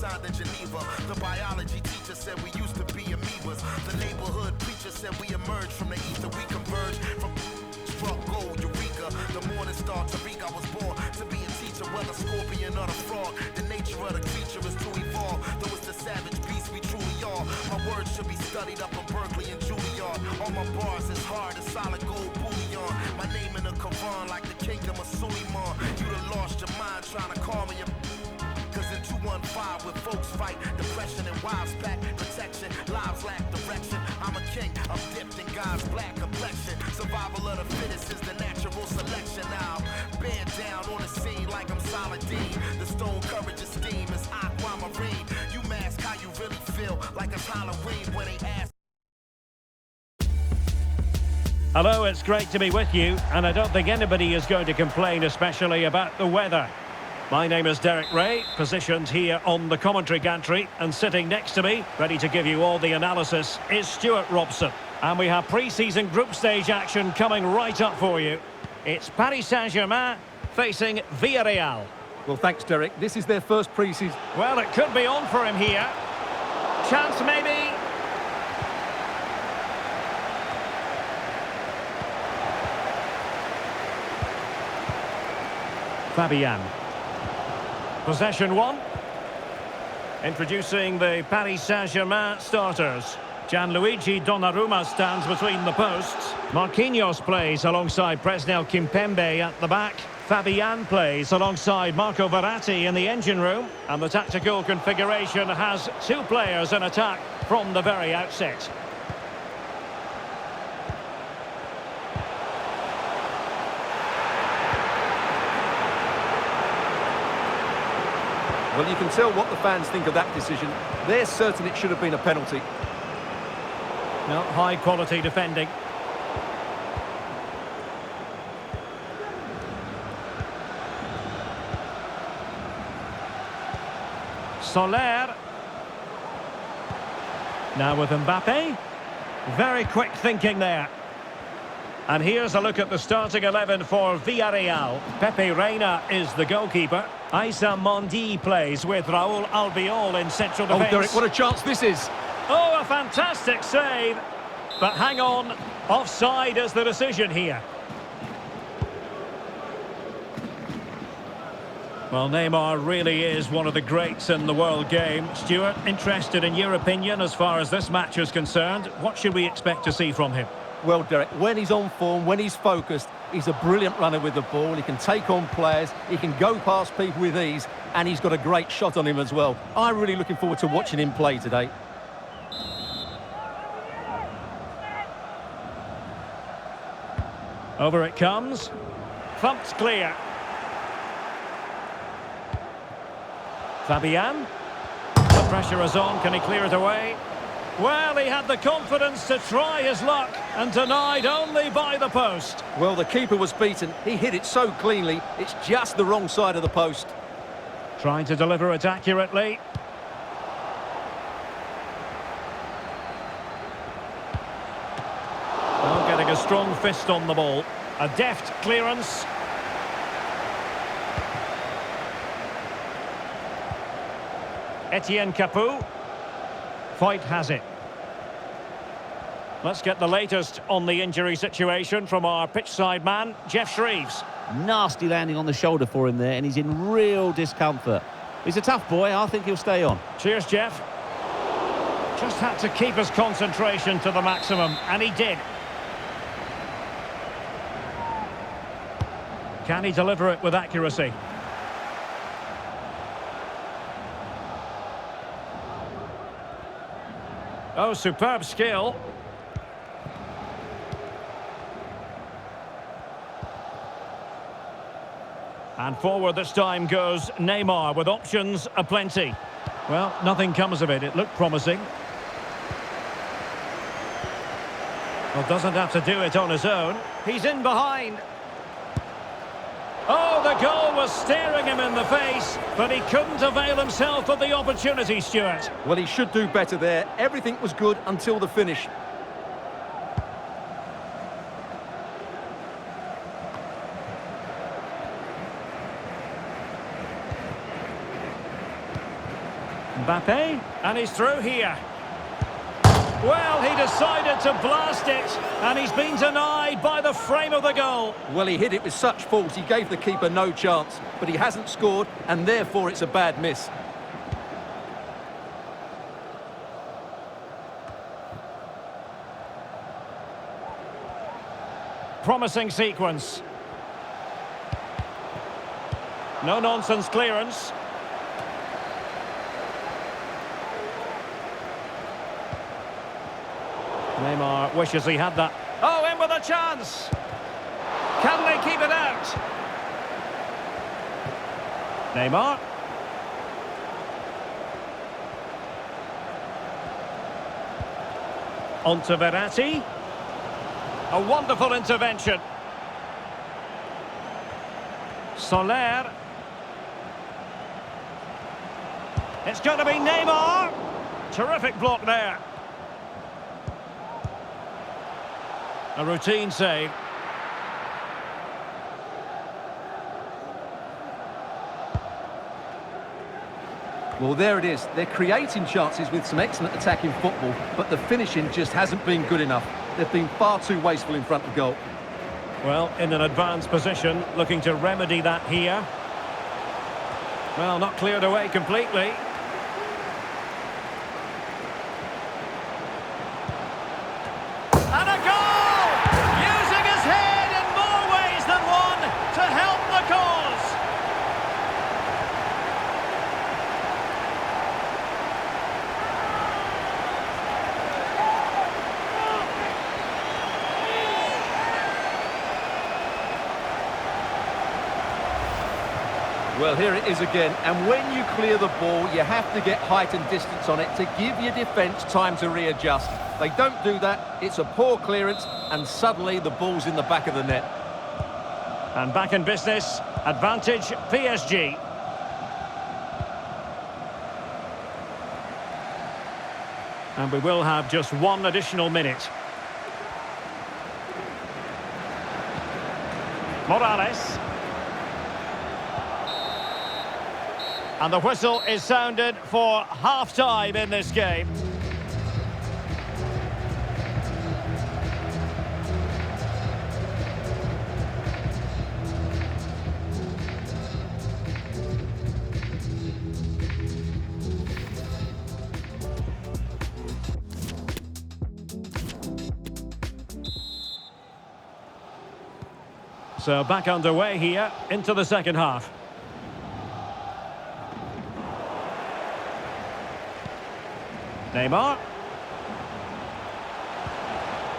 signed in Geneva. The biology teacher said we used to be amoebas. The neighborhood preacher said we emerged from the ether. We converged from struck gold, Eureka. The morning star, Tariq, I was born to be a teacher. Whether scorpion or the frog, the nature of the creature is to evolve. Though it's the savage beast we truly are. My words should be studied up in Berkeley and Juilliard. All my bars is hard as solid gold bullion. My name in the Quran like the kingdom of Suleiman. You done lost your mind trying to call me a... Cause in 215 with folks fight depression and wives pack protection, lives lack direction. I'm a king, I'm dipped in God's black complexion. Survival of the fittest is the natural selection. Now bear down on the scene like I'm Saladin. The stone courage of steam is aquamarine. You mask how you really feel like it's Halloween when they ask. Hello, it's great to be with you, and I don't think anybody is going to complain, especially about the weather. My name is Derek Ray, positioned here on the commentary gantry, and sitting next to me, ready to give you all the analysis, is Stuart Robson. And we have pre-season group stage action coming right up for you. It's Paris Saint-Germain facing Villarreal. Well, thanks, Derek. This is their first pre-season. Well, it could be on for him here. Chance maybe. Fabian. Possession one. Introducing the Paris Saint-Germain starters. Gianluigi Donnarumma stands between the posts. Marquinhos plays alongside Presnel Kimpembe at the back. Fabian plays alongside Marco Verratti in the engine room. And the tactical configuration has two players in attack from the very outset. Well, you can tell what the fans think of that decision. They're certain it should have been a penalty. No, high-quality defending. Soler. Now with Mbappe. Very quick thinking there. And here's a look at the starting 11 for Villarreal. Pepe Reina is the goalkeeper. Aissa Mondi plays with Raúl Albiol in central defence. Oh, Derek, what a chance this is. Oh, a fantastic save. But hang on, offside is the decision here. Well, Neymar really is one of the greats in the world game. Stuart, interested in your opinion as far as this match is concerned. What should we expect to see from him? Well, Derek, when he's on form, when he's focused, he's a brilliant runner with the ball. He can take on players, he can go past people with ease, and he's got a great shot on him as well. I'm really looking forward to watching him play today. Over it comes. Thumped clear. Fabian. The pressure is on. Can he clear it away? Well, he had the confidence to try his luck and denied only by the post. Well, the keeper was beaten. He hit it so cleanly. It's just the wrong side of the post. Trying to deliver it accurately. Oh, getting a strong fist on the ball. A deft clearance. Etienne Capoue. Foyt has it. Let's get the latest on the injury situation from our pitchside man, Jeff Shreeves. Nasty landing on the shoulder for him there, and he's in real discomfort. He's a tough boy. I think he'll stay on. Cheers, Jeff. Just had to keep his concentration to the maximum, and he did. Can he deliver it with accuracy? Oh, superb skill. And forward this time goes Neymar with options aplenty. Well, nothing comes of it. It looked promising. Well, doesn't have to do it on his own. He's in behind. Oh, the goal was staring him in the face, but he couldn't avail himself of the opportunity, Stuart. Well, he should do better there. Everything was good until the finish. Mbappe, and he's through here. Well, he decided to blast it, and he's been denied by the frame of the goal. Well, he hit it with such force, he gave the keeper no chance, but he hasn't scored, and therefore it's a bad miss. Promising sequence. No-nonsense clearance. Neymar wishes he had that. Oh, in with a chance! Can they keep it out? Neymar. On to Verratti. A wonderful intervention. Soler. It's going to be Neymar. Terrific block there. A routine save. Well, there it is. They're creating chances with some excellent attacking football, but the finishing just hasn't been good enough. They've been far too wasteful in front of goal. Well, in an advanced position, looking to remedy that here. Well, not cleared away completely. And a goal! Using his head in more ways than one to help the cause. Well, here it is again, and when you clear the ball, you have to get height and distance on it to give your defence time to readjust. They don't do that, it's a poor clearance, and suddenly the ball's in the back of the net. And back in business, advantage PSG. And we will have just one additional minute. Morales. And the whistle is sounded for half-time in this game. So back underway here into the second half. Neymar.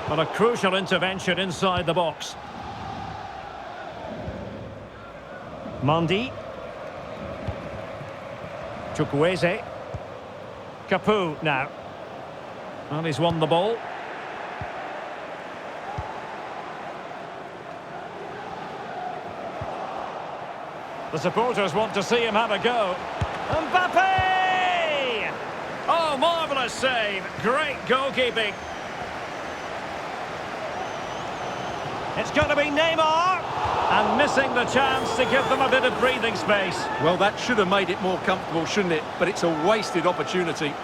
But a crucial intervention inside the box. Mondi. Chukwueze. Capu now. Well, he's won the ball. The supporters want to see him have a go. Mbappe! Oh, marvellous save. Great goalkeeping. It's going to be Neymar. And missing the chance to give them a bit of breathing space. Well, that should have made it more comfortable, shouldn't it? But it's a wasted opportunity.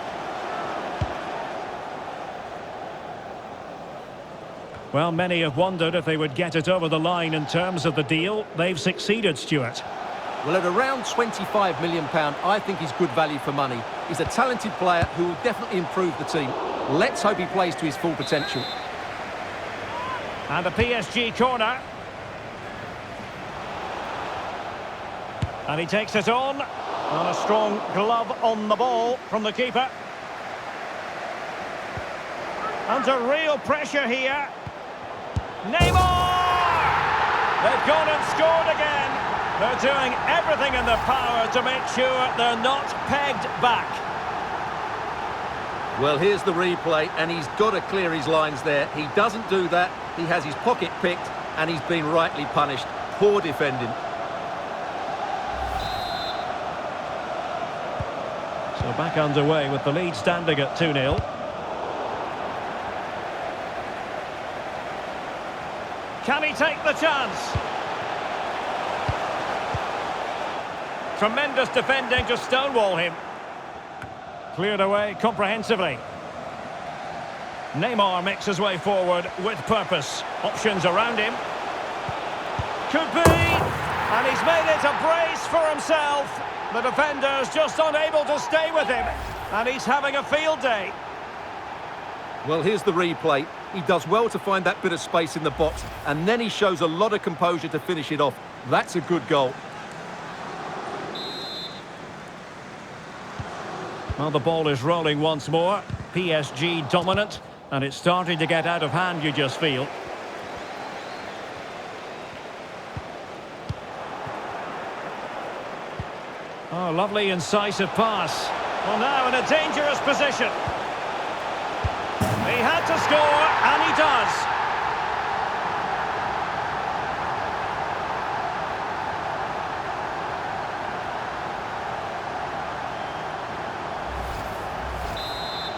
Well, many have wondered if they would get it over the line in terms of the deal. They've succeeded, Stuart. Well, at around £25 million, I think he's good value for money. He's a talented player who will definitely improve the team. Let's hope he plays to his full potential. And a PSG corner. And he takes it on. And a strong glove on the ball from the keeper. Under real pressure here. Neymar! They've gone and scored again. They're doing everything in their power to make sure they're not pegged back. Well, here's the replay, and he's got to clear his lines there. He doesn't do that. He has his pocket picked, and he's been rightly punished. Poor defending. So back underway with the lead standing at 2-0. Can he take the chance? Tremendous defending to stonewall him. Cleared away comprehensively. Neymar makes his way forward with purpose. Options around him. Could be! And he's made it a brace for himself. The defender's just unable to stay with him. And he's having a field day. Well, here's the replay. He does well to find that bit of space in the box, and then he shows a lot of composure to finish it off. That's a good goal. Well, the ball is rolling once more. PSG dominant, and it's starting to get out of hand, you just feel. Oh, lovely incisive pass. Well, now in a dangerous position. He had to score, and he does.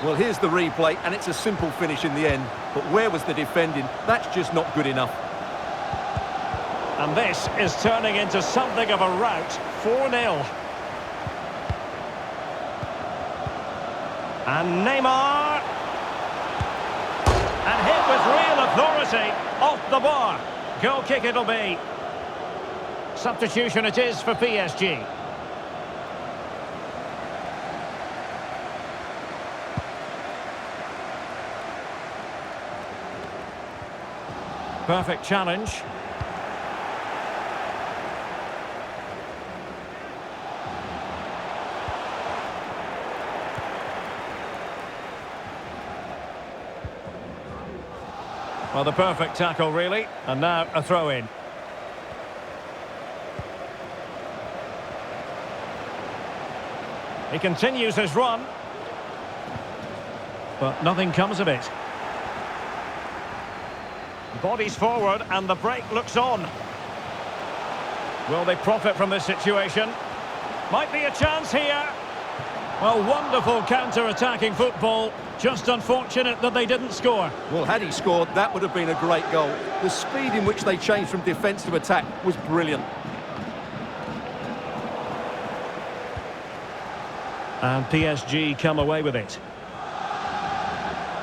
Well, here's the replay, and it's a simple finish in the end. But where was the defending? That's just not good enough. And this is turning into something of a rout. 4-0. And Neymar. And hit with real authority. Off the bar. Goal kick it'll be. Substitution it is for PSG. Perfect challenge. Well, the perfect tackle, really. And now a throw-in. He continues his run. But nothing comes of it. Bodies forward and the break looks on. Will they profit from this situation? Might be a chance here. Well, wonderful counter-attacking football. Just unfortunate that they didn't score. Well, had he scored, that would have been a great goal. The speed in which they changed from defence to attack was brilliant. And PSG come away with it.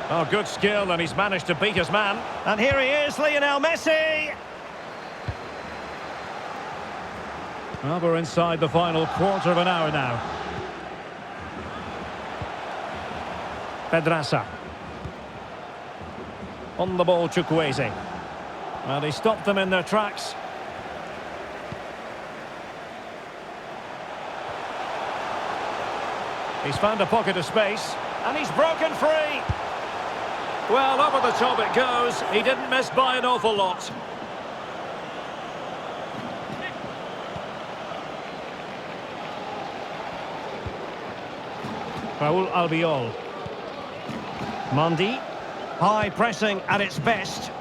Oh, good skill, and he's managed to beat his man. And here he is, Lionel Messi! Well, we're inside the final quarter of an hour now. Pedraza. On the ball, Chukwueze. Well, he stopped them in their tracks. He's found a pocket of space, and he's broken free. Well, over the top it goes. He didn't miss by an awful lot. Raul Albiol. Mondi. High pressing at its best.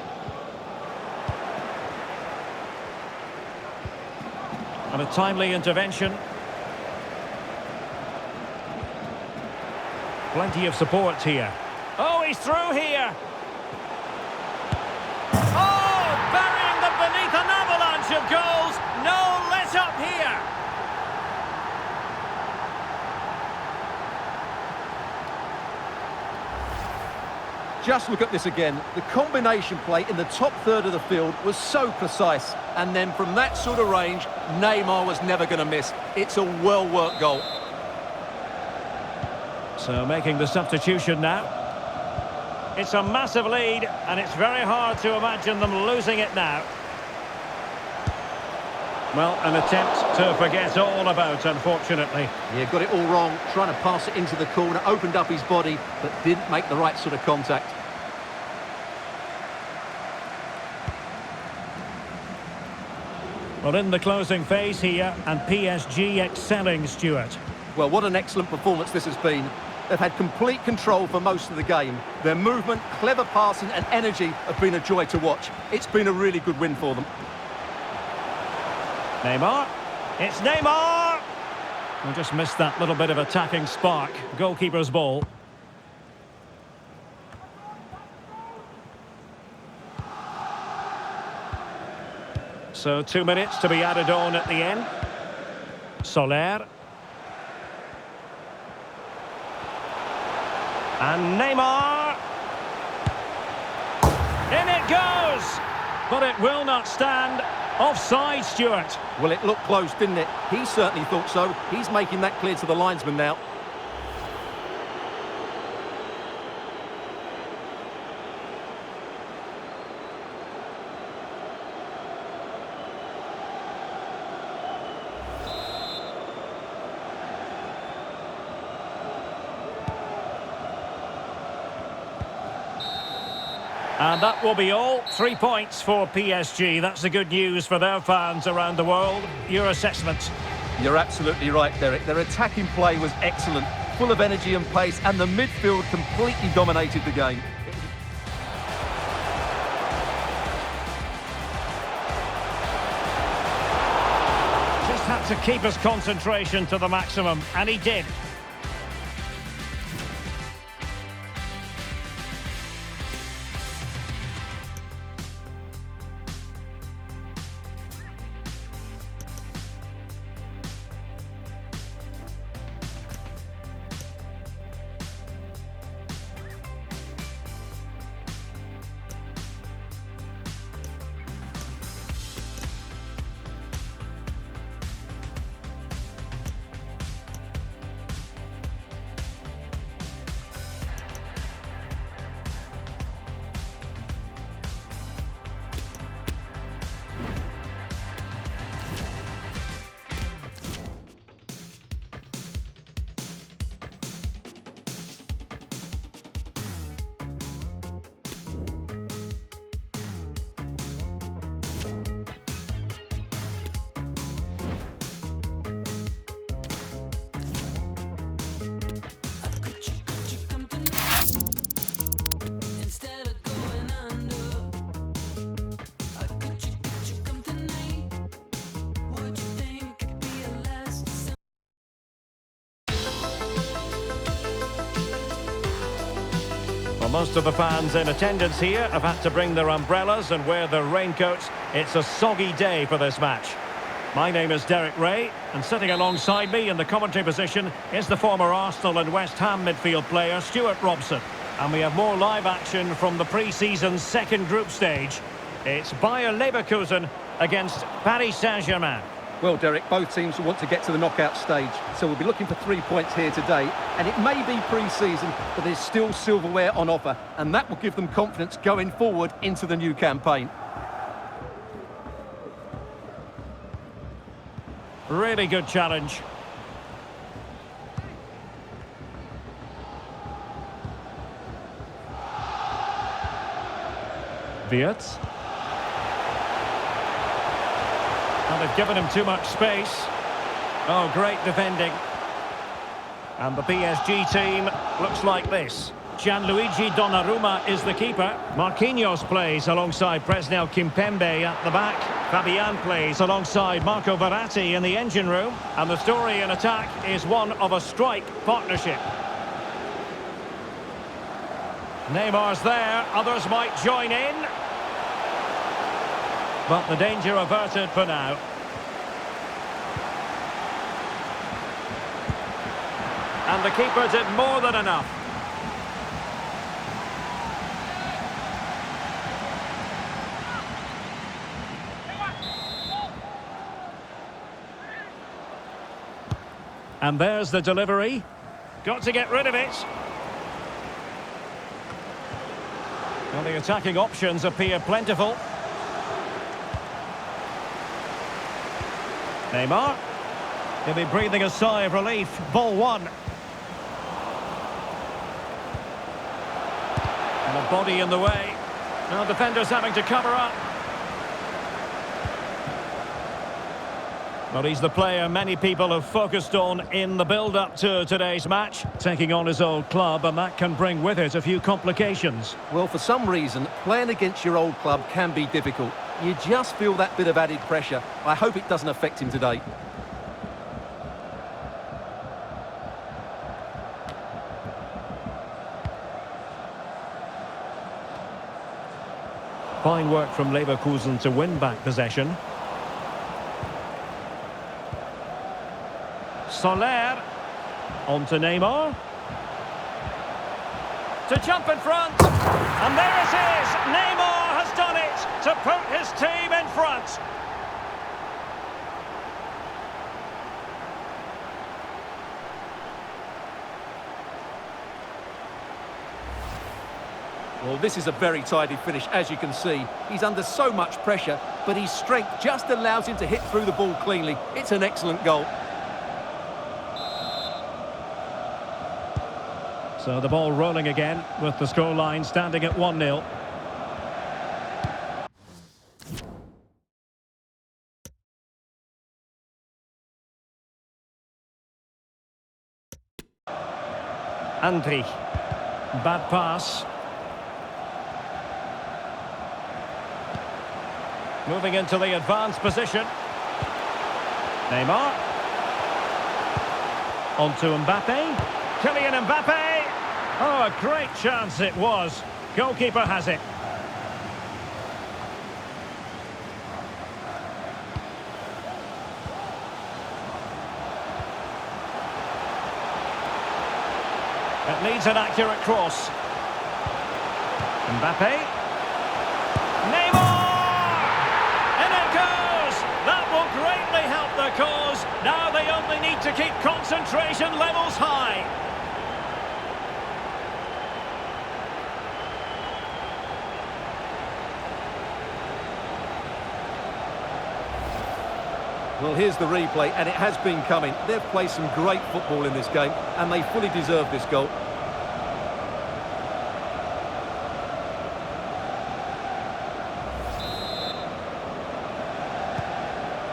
And a timely intervention. Plenty of support here. Oh, he's through here. Oh, burying them beneath an avalanche of goals. No let up here. Just look at this again. The combination play in the top third of the field was so precise. And then from that sort of range, Neymar was never going to miss. It's a well-worked goal. So making the substitution now. It's a massive lead, and it's very hard to imagine them losing it now. Well, an attempt to forget all about, unfortunately. Yeah, got it all wrong, trying to pass it into the corner, opened up his body, but didn't make the right sort of contact. Well, in the closing phase here, and PSG excelling, Stuart. Well, what an excellent performance this has been. They've had complete control for most of the game. Their movement, clever passing and energy have been a joy to watch. It's been a really good win for them. Neymar. It's Neymar! I just missed that little bit of attacking spark. Goalkeeper's ball. So 2 minutes to be added on at the end. Soler. And Neymar. In it goes! But it will not stand. Offside, Stuart. Well, it looked close, didn't it? He certainly thought so. He's making that clear to the linesman now. And that will be all. 3 points for PSG. That's the good news for their fans around the world. Your assessment? You're absolutely right, Derek. Their attacking play was excellent, full of energy and pace, and the midfield completely dominated the game. Just had to keep his concentration to the maximum, and he did. Well, most of the fans in attendance here have had to bring their umbrellas and wear their raincoats. It's a soggy day for this match. My name is Derek Ray, and sitting alongside me in the commentary position is the former Arsenal and West Ham midfield player Stuart Robson. And we have more live action from the pre-season second group stage. It's Bayer Leverkusen against Paris Saint-Germain. Well, Derek, both teams want to get to the knockout stage, so we'll be looking for 3 points here today. And it may be pre-season, but there's still silverware on offer, and that will give them confidence going forward into the new campaign. Really good challenge. Wirtz. And they've given him too much space. Oh, great defending. And the PSG team looks like this. Gianluigi Donnarumma is the keeper. Marquinhos plays alongside Presnel Kimpembe at the back. Fabian plays alongside Marco Verratti in the engine room. And the story in attack is one of a strike partnership. Neymar's there, others might join in. But the danger averted for now. And the keeper did more than enough. And there's the delivery. Got to get rid of it. Well, the attacking options appear plentiful. Neymar. He'll be breathing a sigh of relief. Ball one. And a body in the way. Now defenders having to cover up. Well, he's the player many people have focused on in the build-up to today's match, taking on his old club, and that can bring with it a few complications. Well, for some reason, playing against your old club can be difficult. You just feel that bit of added pressure. I hope it doesn't affect him today. Fine work from Leverkusen to win back possession. Soler. On to Neymar. to jump in front. And there it is. Neymar has done it to put his team in front. Well, this is a very tidy finish, as you can see. He's under so much pressure, but his strength just allows him to hit through the ball cleanly. It's an excellent goal. So the ball rolling again with the scoreline standing at 1-0. Andri. Bad pass. Moving into the advanced position. Neymar. On to Mbappe. Kylian Mbappe. Oh, a great chance it was. Goalkeeper has it. It needs an accurate cross. Mbappe. Neymar! In it goes! That will greatly help the cause. Now they only need to keep concentration levels high. Well, here's the replay, and it has been coming. They've played some great football in this game, and they fully deserve this goal.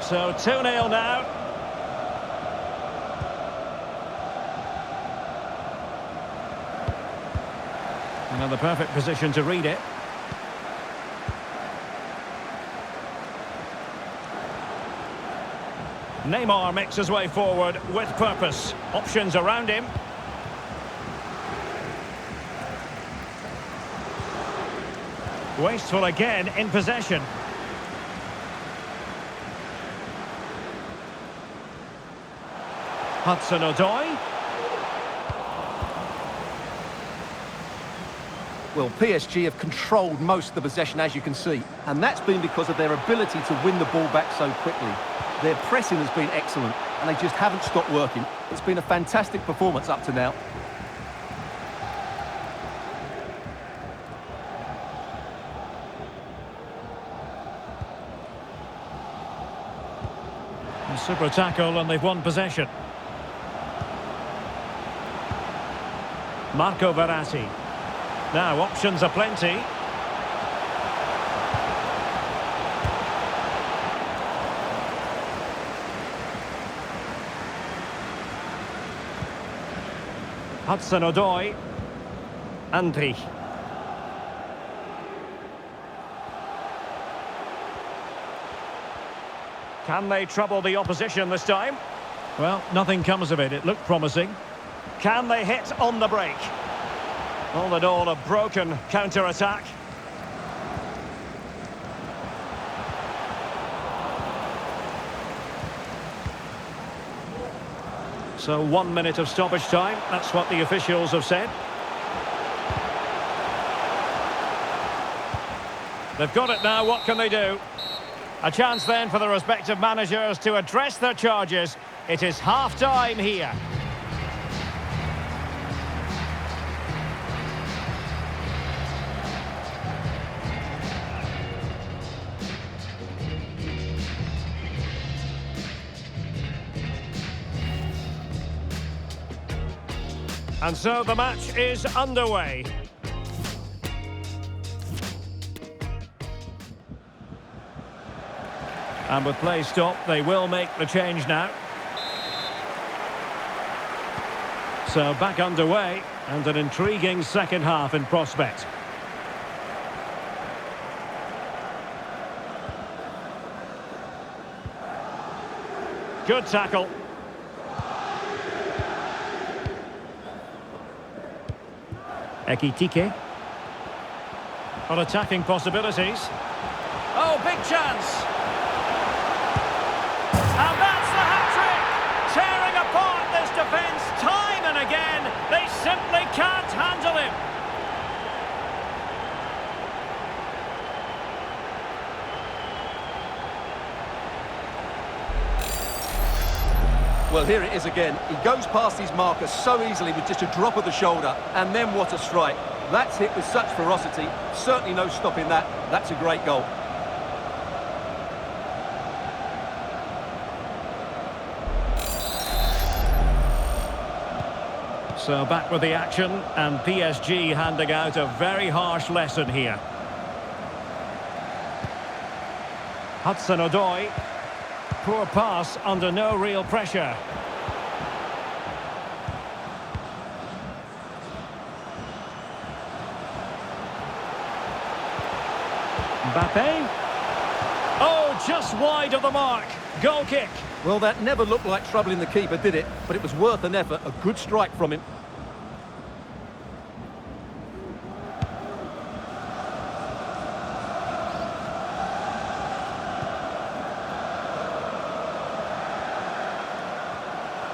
So 2-0 now. And the perfect position to read it. Neymar makes his way forward with purpose. Options around him. Wasteful again in possession. Hudson-Odoi. Well, PSG have controlled most of the possession, as you can see, and that's been because of their ability to win the ball back so quickly. Their pressing has been excellent, and they just haven't stopped working. It's been a fantastic performance up to now. A super tackle, and they've won possession. Marco Verratti. Now, options are plenty. Hudson-Odoi. Andri. Can they trouble the opposition this time? Well, nothing comes of it. It looked promising. Can they hit on the break? All in all, a broken counter-attack. So 1 minute of stoppage time. That's what the officials have said. They've got it now. What can they do? A chance then for the respective managers to address their charges. It is half-time here. And so the match is underway. And with play stopped, they will make the change now. So back underway, and an intriguing second half in prospect. Good tackle. Ekitike. On attacking possibilities. Oh, big chance. And that's the hat-trick. Tearing apart this defence time and again. They simply can't handle him. Well, here it is again. He goes past his marker so easily with just a drop of the shoulder, and then what a strike. That's hit with such ferocity. Certainly no stopping that. That's a great goal. So back with the action, and PSG handing out a very harsh lesson here. Hudson-Odoi. Poor pass under no real pressure. Mbappe. Oh, just wide of the mark. Goal kick. Well, that never looked like troubling the keeper, did it? But it was worth an effort. A good strike from him.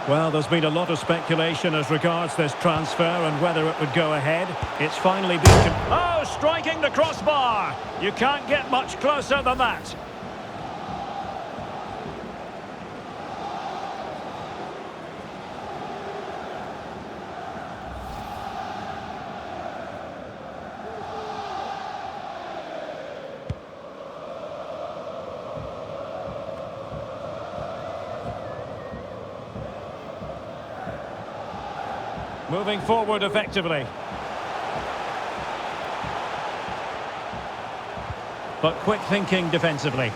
Well, there's been a lot of speculation as regards this transfer and whether it would go ahead. It's finally been... Oh, striking the crossbar! You can't get much closer than that. Moving forward effectively. But quick thinking defensively.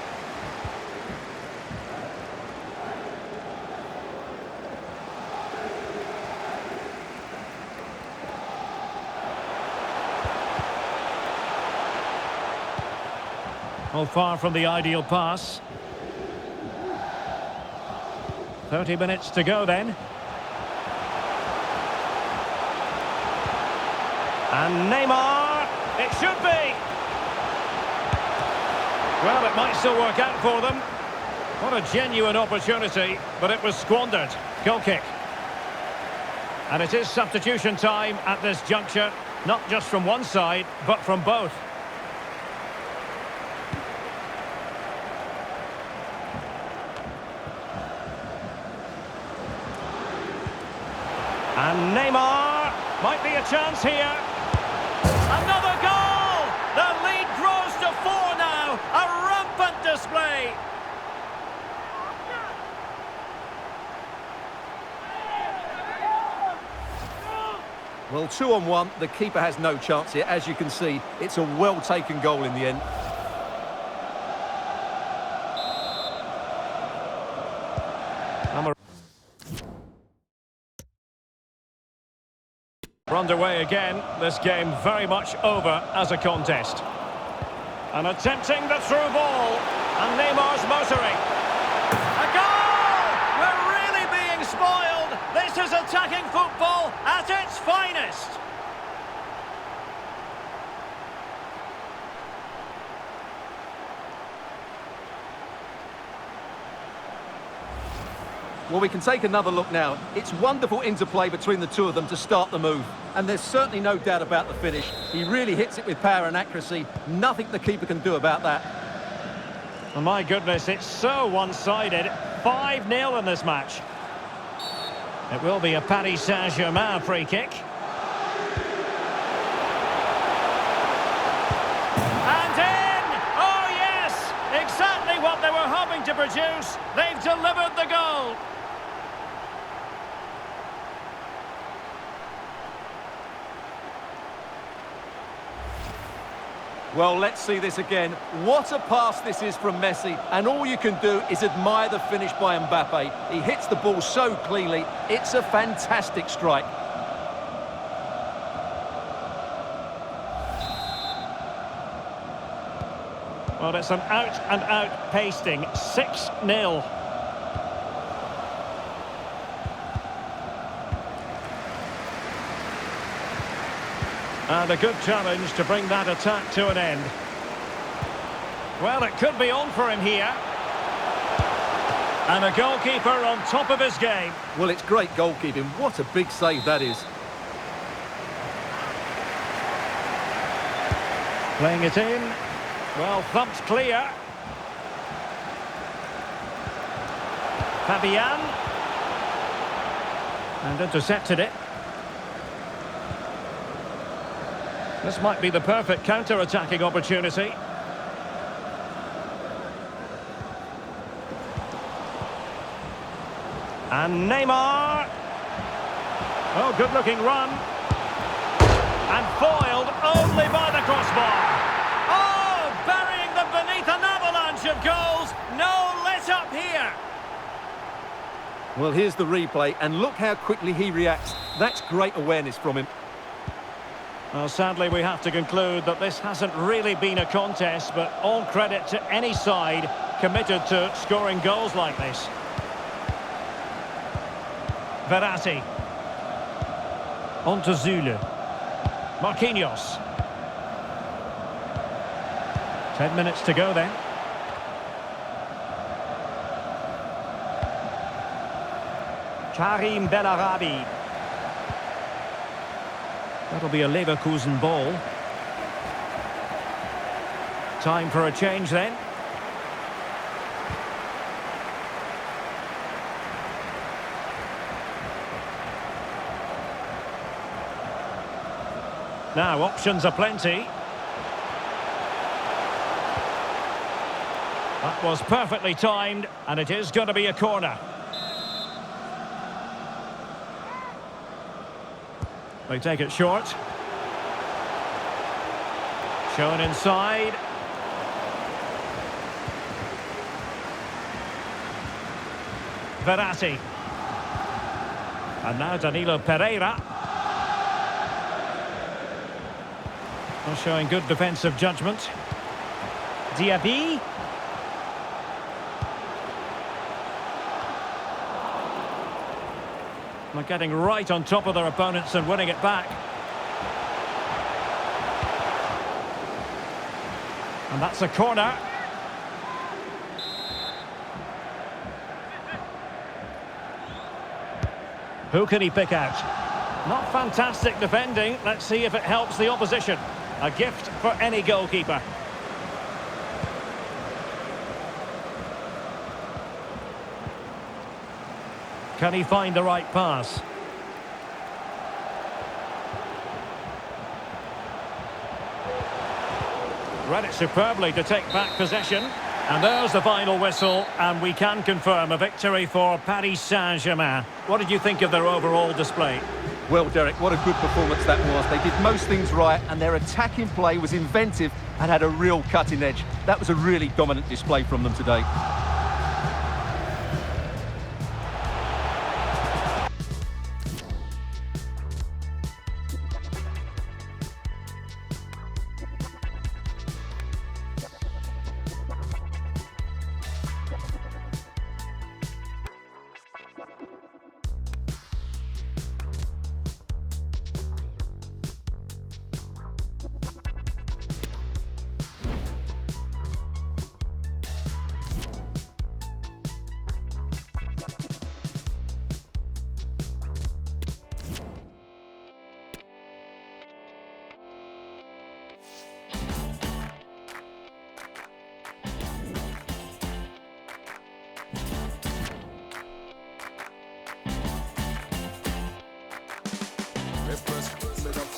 Oh, far from the ideal pass. 30 minutes to go then. And Neymar, it should be. Well, it might still work out for them. What a genuine opportunity, but it was squandered. Goal kick. And it is substitution time at this juncture, not just from one side, but from both. And Neymar, might be a chance here. Another goal! The lead grows to 4 now. A rampant display. Well, 2-on-1, the keeper has no chance here. As you can see, it's a well-taken goal in the end. We're underway again. This game very much over as a contest. And attempting the through ball. And Neymar's motoring. A goal! We're really being spoiled. This is attacking football at its finest. Well, we can take another look now. It's wonderful interplay between the two of them to start the move. And there's certainly no doubt about the finish. He really hits it with power and accuracy. Nothing the keeper can do about that. Oh my goodness, it's so one-sided. 5-0 in this match. It will be a Paris Saint-Germain free kick. And in! Oh yes! Exactly what they were hoping to produce. They've delivered the goal. Well, let's see this again. What a pass this is from Messi. And all you can do is admire the finish by Mbappe. He hits the ball so cleanly. It's a fantastic strike. Well, it's an out-and-out pasting. 6-0. And a good challenge to bring that attack to an end. Well, it could be on for him here. And a goalkeeper on top of his game. Well, it's great goalkeeping. What a big save that is. Playing it in. Well, thumped clear. Fabian. And intercepted it. This might be the perfect counter-attacking opportunity. And Neymar. Oh, good-looking run. And foiled only by the crossbar. Oh, burying them beneath an avalanche of goals. No let-up here. Well, here's the replay, and look how quickly he reacts. That's great awareness from him. Well, sadly, we have to conclude that this hasn't really been a contest, but all credit to any side committed to scoring goals like this. Verratti. On to Zule. Marquinhos. 10 minutes to go then. Karim Bellarabi. That'll be a Leverkusen ball. Time for a change then. Now, options are plenty. That was perfectly timed, and it is going to be a corner. They take it short. Shown inside. Verratti. And now Danilo Pereira. Well, showing good defensive judgment. Diaby. They're getting right on top of their opponents and winning it back. And that's a corner. Who can he pick out? Not fantastic defending. Let's see if it helps the opposition. A gift for any goalkeeper. Can he find the right pass? Read it superbly to take back possession. And there's the final whistle, and we can confirm a victory for Paris Saint-Germain. What did you think of their overall display? Well, Derek, what a good performance that was. They did most things right, and their attacking play was inventive and had a real cutting edge. That was a really dominant display from them today.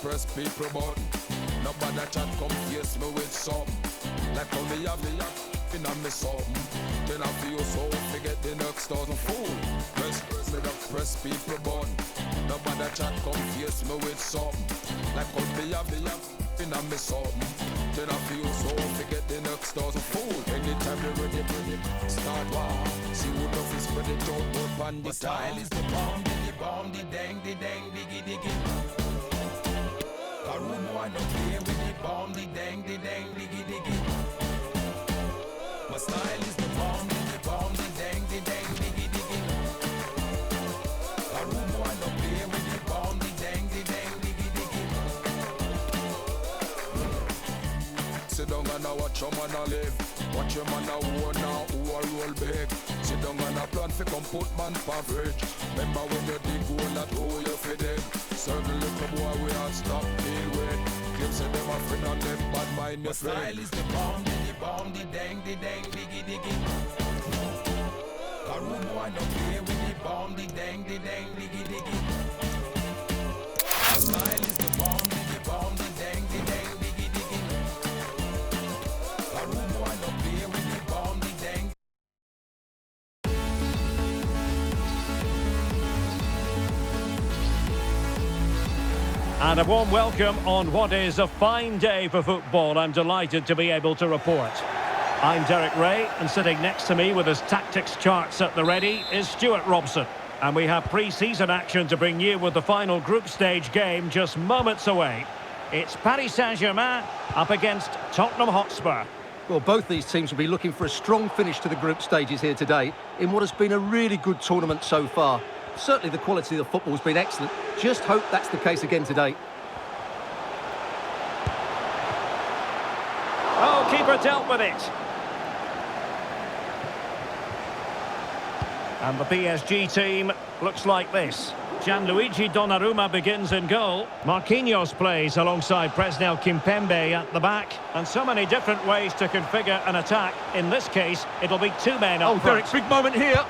Press people button. Nobody chat come face me with something. Like how me have in on me something. Then I feel so forget the next 1,000 fool. Press people button. Nobody chat come face me with something. Like how me have in on me something. Then I feel so forget the next 1,000 fool. Anytime you ready, start war. See who love is spread it out, up on the style is the bomb, the dang, diggy diggy. A room one up here with the bomb, the dang, diggy diggy. My style is the bomb, the dang, diggy diggy. A room one up here with the bomb, the dang, diggy diggy. Sit down and watch your man a live. Watch your man a own now, who a roll big. Sit down and a plan for come put man for fridge. Remember when you dig hole that hole you feed them. Certain little boy we are stop deal with. Claims say them a friend and them bad mind your friend. My style is the bomb, the dang, diggy diggy. A room boy no play with the bomb, the dang, diggy diggy. style is the bomb, the dang, diggy, diggy. A rude boy no play with the bomb, the dang. And a warm welcome on what is a fine day for football. I'm delighted to be able to report. I'm Derek Ray, and sitting next to me with his tactics charts at the ready is Stuart Robson. And we have pre-season action to bring you with the final group stage game just moments away. It's Paris Saint-Germain up against Tottenham Hotspur. Well, both these teams will be looking for a strong finish to the group stages here today in what has been a really good tournament so far. Certainly the quality of the football has been excellent. Just hope that's the case again today. Oh, keeper dealt with it. And the PSG team looks like this. Gianluigi Donnarumma begins in goal. Marquinhos plays alongside Presnel Kimpembe at the back. And so many different ways to configure an attack. In this case, it'll be two men up front. Derek, big moment here.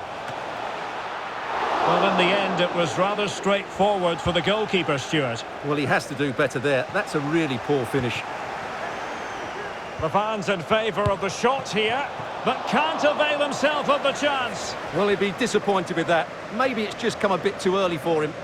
Well, in the end, it was rather straightforward for the goalkeeper, Stuart. Well, he has to do better there. That's a really poor finish. The fans in favour of the shot here, but can't avail himself of the chance. Well, he'd be disappointed with that. Maybe it's just come a bit too early for him.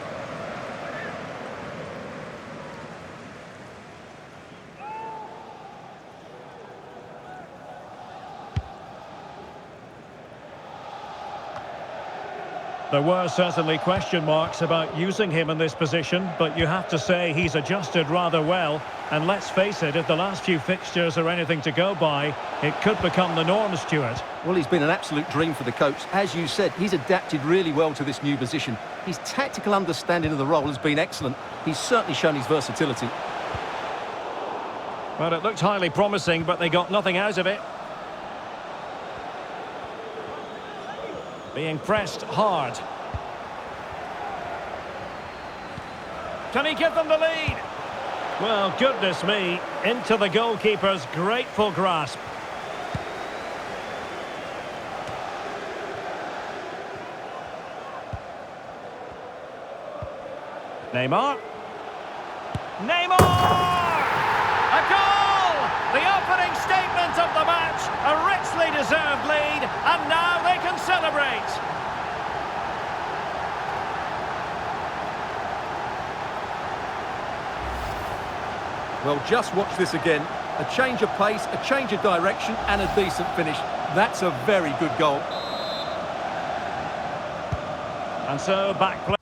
There were certainly question marks about using him in this position, but you have to say he's adjusted rather well. And let's face it, if the last few fixtures are anything to go by, it could become the norm, Stuart. Well, he's been an absolute dream for the coach. As you said, he's adapted really well to this new position. His tactical understanding of the role has been excellent. He's certainly shown his versatility. Well, it looked highly promising, but they got nothing out of it. Being pressed hard. Can he give them the lead? Well, goodness me, into the goalkeeper's grateful grasp. Neymar. Neymar! A goal! The opening statement of the match. A richly deserved lead, and now they can celebrate. Well, just watch this again. A change of pace, a change of direction, and a decent finish. That's a very good goal. And so back play.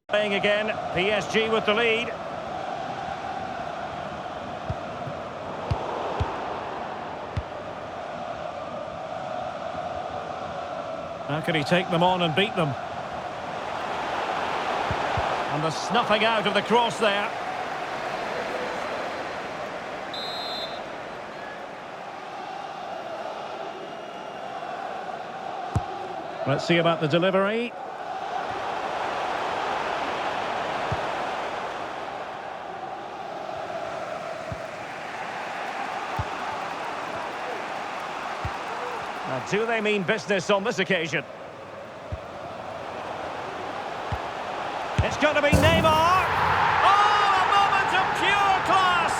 Playing again, PSG with the lead. How can he take them on and beat them? And the snuffing out of the cross there. Let's see about the delivery. Now, do they mean business on this occasion? It's going to be Neymar! Oh, a moment of pure class!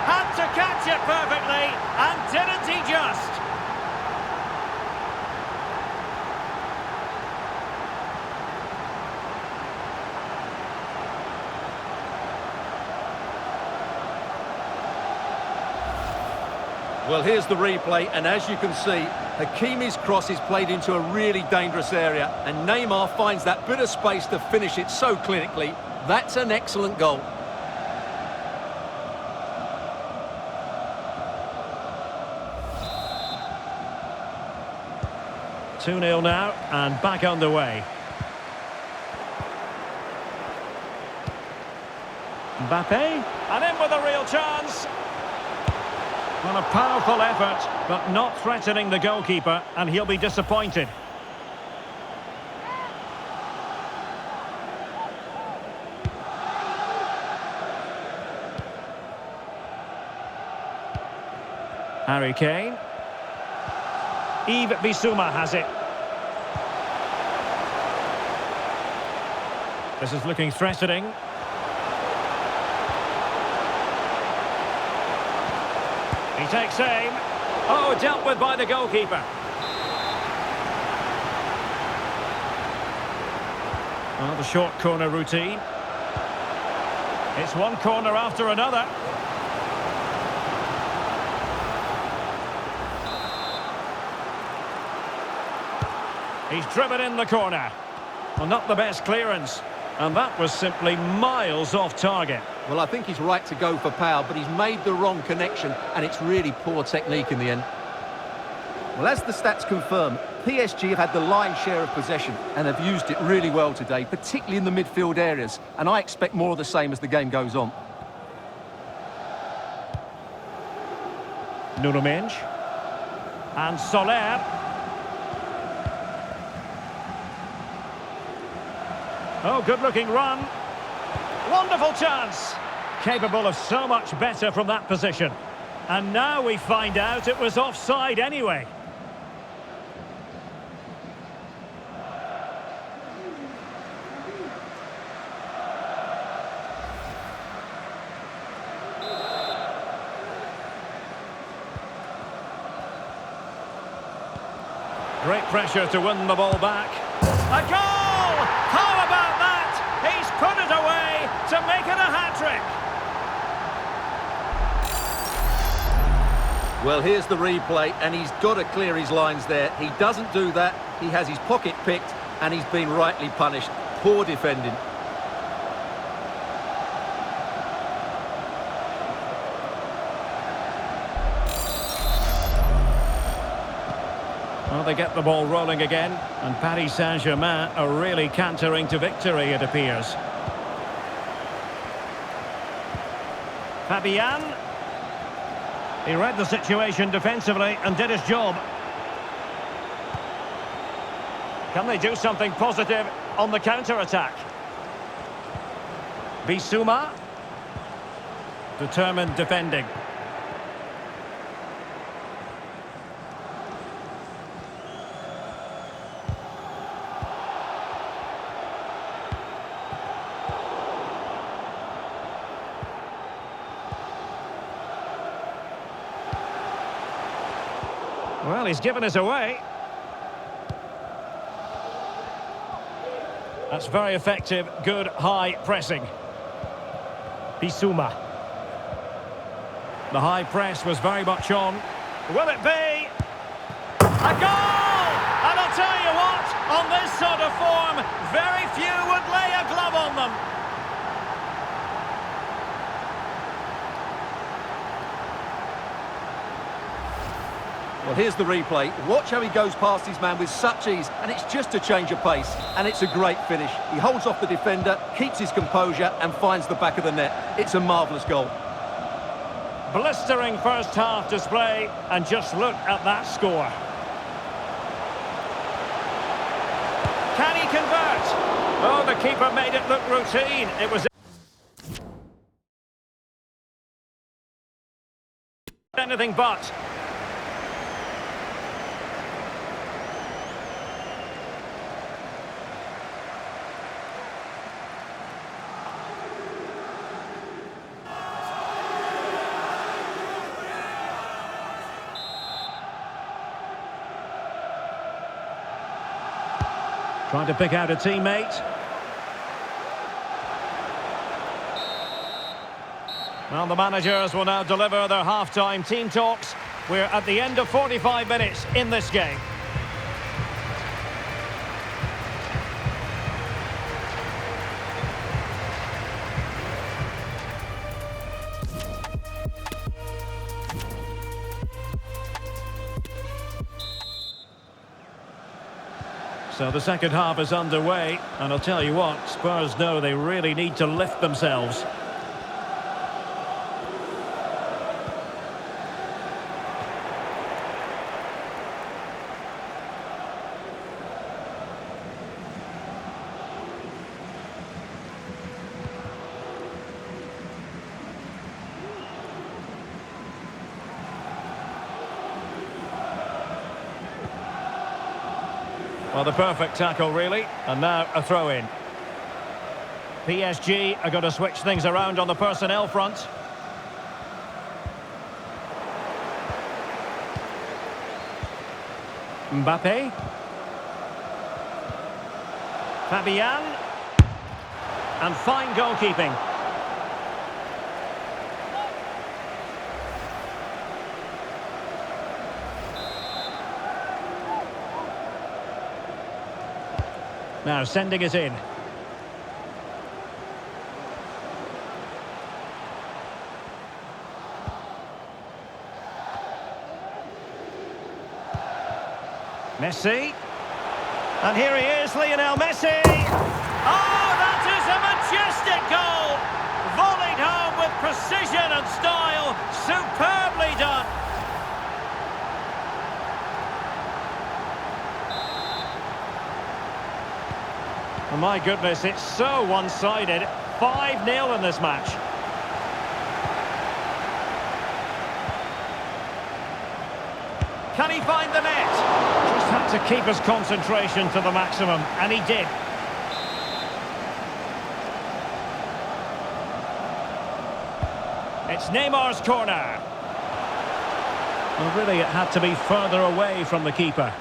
Had to catch it perfectly, and didn't he just? Well, here's the replay, and as you can see, Hakimi's cross is played into a really dangerous area, and Neymar finds that bit of space to finish it so clinically. That's an excellent goal. Two 2-0 now, and back underway. Mbappe, and in with a real chance. Well, a powerful effort, but not threatening the goalkeeper, and he'll be disappointed. Harry Kane. Yves Bissouma has it. This is looking threatening. He takes aim. Oh, dealt with by the goalkeeper. Oh, the short corner routine. It's one corner after another. He's driven in the corner. Well, not the best clearance. And that was simply miles off target. Well, I think he's right to go for power, but he's made the wrong connection, and it's really poor technique in the end. Well, as the stats confirm, PSG have had the lion's share of possession and have used it really well today, particularly in the midfield areas, and I expect more of the same as the game goes on. Nuno Mendes. And Soler. Oh, good-looking run. Wonderful chance. Capable of so much better from that position. And now we find out it was offside anyway. Great pressure to win the ball back. A goal! How about that? He's put it away to make it a hat-trick. Well, here's the replay, and he's got to clear his lines there. He doesn't do that. He has his pocket picked, and he's been rightly punished. Poor defending. Well, they get the ball rolling again, and Paris Saint-Germain are really cantering to victory, it appears. Fabian. He read the situation defensively and did his job. Can they do something positive on the counter-attack? Bissouma. Determined defending. Well, he's given us away. That's very effective, good high pressing. Bissouma. The high press was very much on. Will it be? A goal! And I'll tell you what, on this sort of form, very few would lay a glove on them. Well, here's the replay. Watch how he goes past his man with such ease, and it's just a change of pace. And it's a great finish. He holds off the defender, keeps his composure, and finds the back of the net. It's a marvellous goal. Blistering first half display, and just look at that score. Can he convert? Oh, the keeper made it look routine. It was anything but. Trying to pick out a teammate. Well, the managers will now deliver their half-time team talks. We're at the end of 45 minutes in this game. So the second half is underway, and I'll tell you what, Spurs know they really need to lift themselves. Well, the perfect tackle, really. And now a throw-in. PSG are going to switch things around on the personnel front. Mbappe. Fabian. And fine goalkeeping. Now sending it in. Messi. And here he is, Lionel Messi. Oh, that is a majestic goal. Volleyed home with precision and style. Superbly done. Oh, my goodness, it's so one-sided. 5-0 in this match. Can he find the net? Just had to keep his concentration to the maximum, and he did. It's Neymar's corner. Well, really, it had to be further away from the keeper.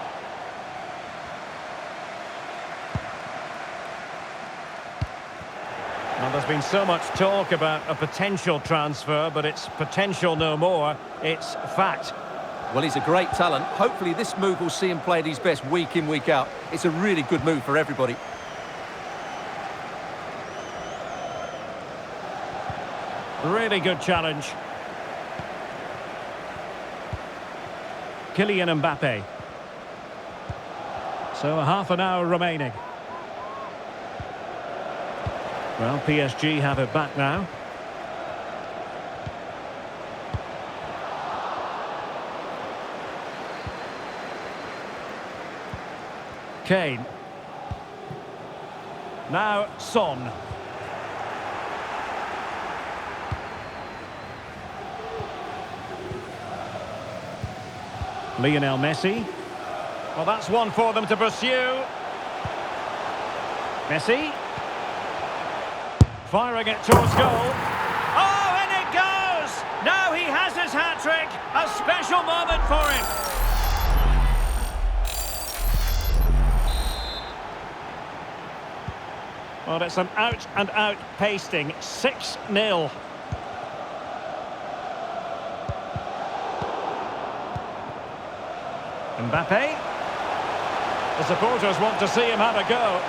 Well, there's been so much talk about a potential transfer, but it's potential no more. It's fact. Well, he's a great talent. Hopefully this move will see him play at his best week in, week out. It's a really good move for everybody. Really good challenge. Kylian Mbappe. So a half an hour remaining. Well, PSG have it back now. Kane. Now Son. Lionel Messi. Well, that's one for them to pursue. Messi. Firing it towards goal. Oh, and it goes! Now he has his hat-trick. A special moment for him. Well, it's an out-and-out pasting. 6-0. Mbappe. The supporters want to see him have a go.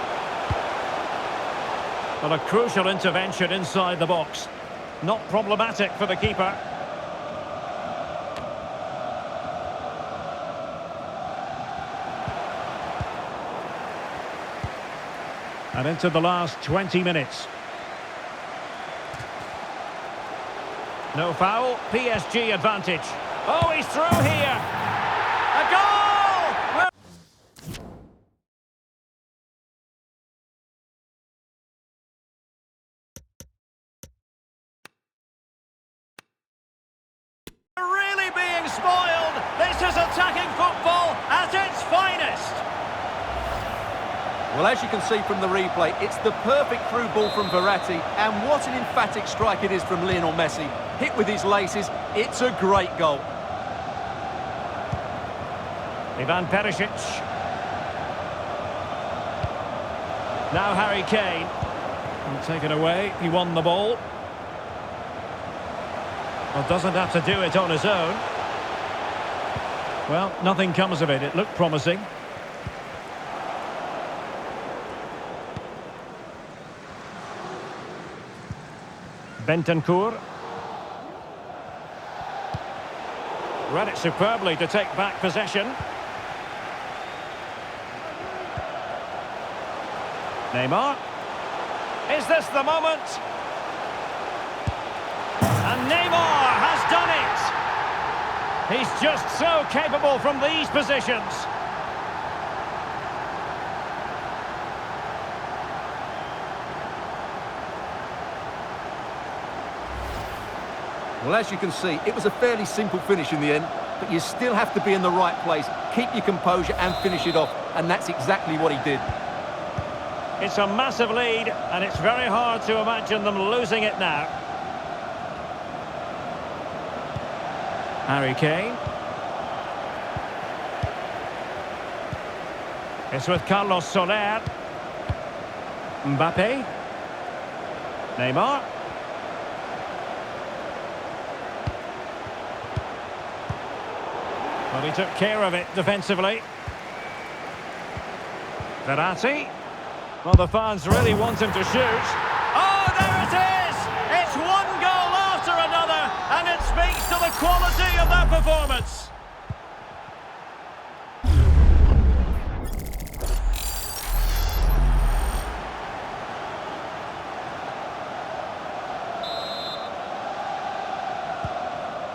Well, a crucial intervention inside the box. Not problematic for the keeper. And into the last 20 minutes. No foul, PSG advantage. Oh, he's through here. A goal! Really being spoiled. This is attacking football at its finest. Well, as you can see from the replay, it's the perfect through ball from Verratti, and what an emphatic strike it is from Lionel Messi. Hit with his laces, it's a great goal. Ivan Perisic. Now Harry Kane. And taken away, he won the ball. Well, doesn't have to do it on his own. Well, nothing comes of it. It looked promising. Bentancur. Read it superbly to take back possession. Neymar. Is this the moment? And Neymar has done it! He's just so capable from these positions. Well, as you can see, it was a fairly simple finish in the end, but you still have to be in the right place, keep your composure and finish it off. and that's exactly what he did. It's a massive lead, and it's very hard to imagine them losing it now. Harry Kane. It's with Carlos Soler. Mbappe. Neymar. Well, he took care of it defensively. Verratti. Well, the fans really want him to shoot. Oh, there it is! It's one goal after another, and it speaks to the quality of that performance.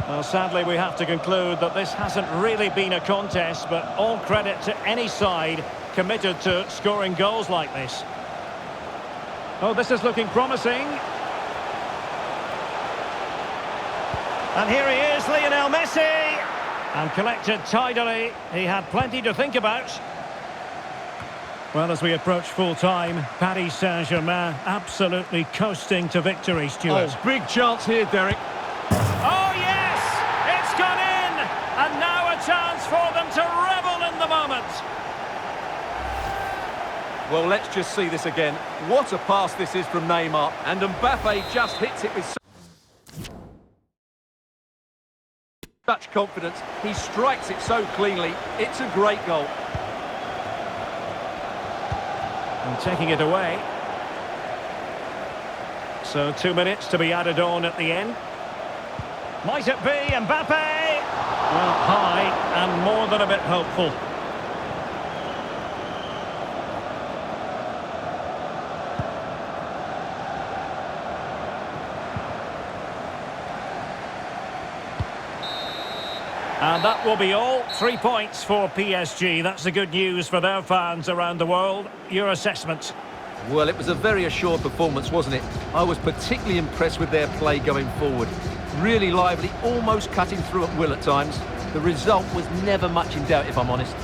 Well, sadly, we have to conclude that this hasn't really been a contest, but all credit to any side committed to scoring goals like this. Oh, this is looking promising. And here he is, Lionel Messi. And collected tidily. He had plenty to think about. Well, as we approach full-time, Paris Saint-Germain absolutely coasting to victory, Stuart. Oh, big chance here, Derek. Oh, yes! It's gone in! And now a chance for them to revel in the moment. Well, let's just see this again. What a pass this is from Neymar. And Mbappe just hits it with such confidence. He strikes it so cleanly. It's a great goal. And taking it away. So 2 minutes to be added on at the end. Might it be Mbappe? Well, high and more than a bit hopeful. And that will be all. 3 points for PSG. That's the good news for their fans around the world. Your assessment? Well, it was a very assured performance, wasn't it? I was particularly impressed with their play going forward. Really lively, almost cutting through at will at times. The result was never much in doubt, if I'm honest.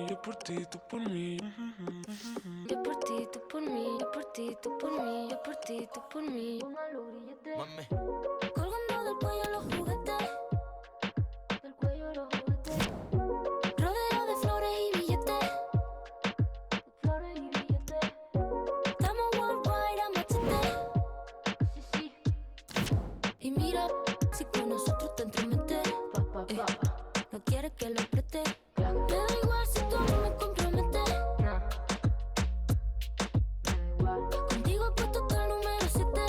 Yo por ti, tú por mí. Yo por ti, tú por mí. Yo por ti, tú por mí. Yo por ti, tú por mí. Colgando del cuello los juguetes. Del cuello los juguetes. Rodeo de flores y billetes. Flores y billetes. Estamos worldwide a machete. Sí, sí. Y mira, si con nosotros te entremetes. No quieres que lo apriete. Me da igual si tú no me comprometes. Contigo he puesto hasta el número 7.